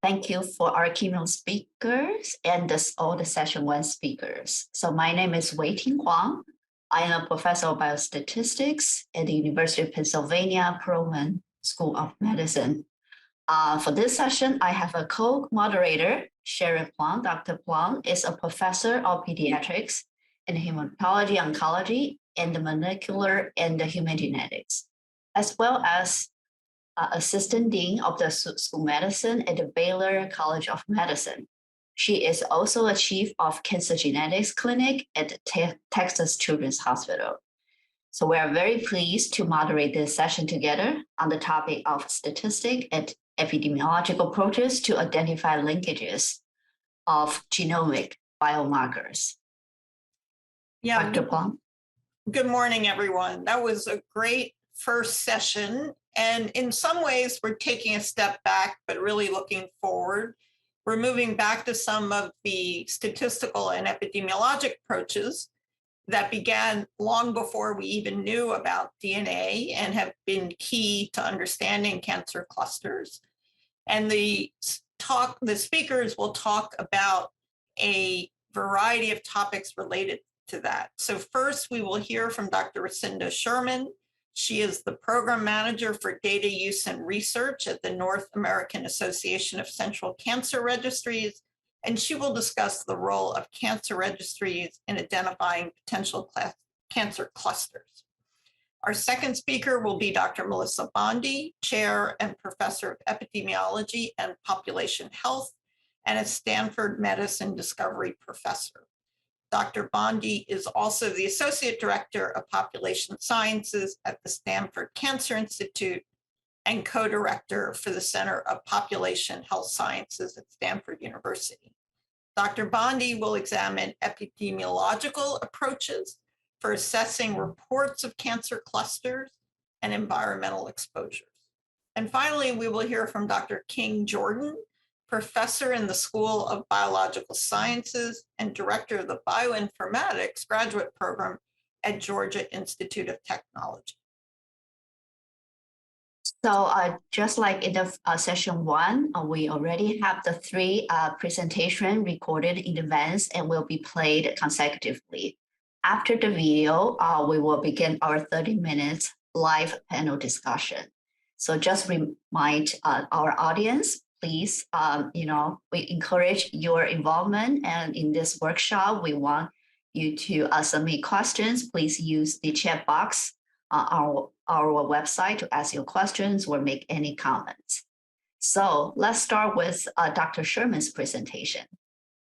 Thank you for our keynote speakers and all the session one speakers. So my name is Wei-Ting Huang. I am a professor of biostatistics at the University of Pennsylvania Perelman School of Medicine. For this session, I have a co-moderator, Sharon Plum. Dr. Plum is a professor of pediatrics and hematology oncology and the molecular and the human genetics, as well as assistant dean of the school medicine at the Baylor College of Medicine. She is also a chief of cancer genetics clinic at Texas Children's Hospital. So we are very pleased to moderate this session together on the topic of statistic and epidemiological approaches to identify linkages of genomic biomarkers. Yeah. Dr. Plum. Good morning, everyone. That was a great first session. And in some ways, we're taking a step back, but really looking forward. We're moving back to some of the statistical and epidemiologic approaches that began long before we even knew about DNA and have been key to understanding cancer clusters. And the speakers will talk about a variety of topics related to that. So first, we will hear from Dr. Racinda Sherman. She is the program manager for data use and research at the North American Association of Central Cancer Registries, and she will discuss the role of cancer registries in identifying potential cancer clusters. Our second speaker will be Dr. Melissa Bondi, chair and professor of epidemiology and population health, and a Stanford Medicine Discovery professor. Dr. Bondi is also the Associate Director of Population Sciences at the Stanford Cancer Institute and co-director for the Center of Population Health Sciences at Stanford University. Dr. Bondi will examine epidemiological approaches for assessing reports of cancer clusters and environmental exposures. And finally, we will hear from Dr. King Jordan, professor in the School of Biological Sciences and director of the Bioinformatics graduate program at Georgia Institute of Technology. So just like in the session one, we already have the three presentation recorded in advance and will be played consecutively. After the video, we will begin our 30 minutes live panel discussion. So just remind our audience, please, we encourage your involvement, and in this workshop, we want you to submit questions. Please use the chat box on our website to ask your questions or make any comments. So let's start with Dr. Sherman's presentation.